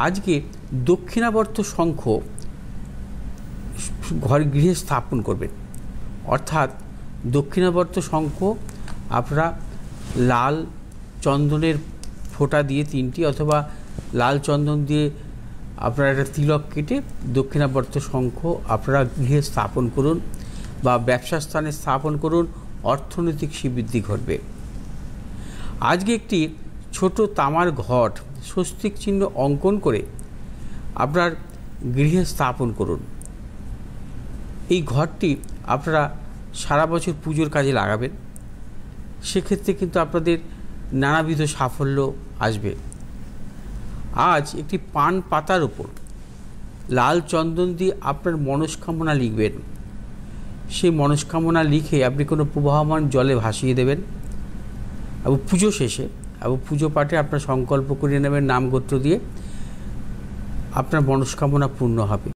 আজকে দক্ষিণাবর্ত শঙ্খ গৃহে স্থাপন করবেন। অর্থাৎ দক্ষিণাবর্ত শঙ্খ আপনারা লাল চন্দনের ফোঁটা দিয়ে 3টি অথবা লাল চন্দন দিয়ে আপনারা একটা তিলক কেটে দক্ষিণাবর্ত শঙ্খ আপনারা গৃহে স্থাপন করুন বা ব্যবসা স্থানে স্থাপন করুন, অর্থনৈতিক শ্রীবৃদ্ধি ঘটবে। আজকে একটি ছোট তামার ঘট স্বস্তিক চিহ্ন অঙ্কন করে আপনার গৃহে স্থাপন করুন। এই ঘরটি আপনারা সারা বছর পুজোর কাজে লাগাবেন, সেক্ষেত্রে কিন্তু আপনাদের নানাবিধ সাফল্য আসবে। আজ একটি পান পাতার উপর লাল চন্দন দিয়ে আপনার মনস্কামনা লিখবেন। সেই মনস্কামনা লিখে আপনি কোনো প্রবাহমান জলে ভাসিয়ে দেবেন এবং পুজো শেষে এবং পুজো পাঠে আপনার সংকল্প করে নেবেন নাম গোত্র দিয়ে, আপনার মনস্কামনা পূর্ণ হবে।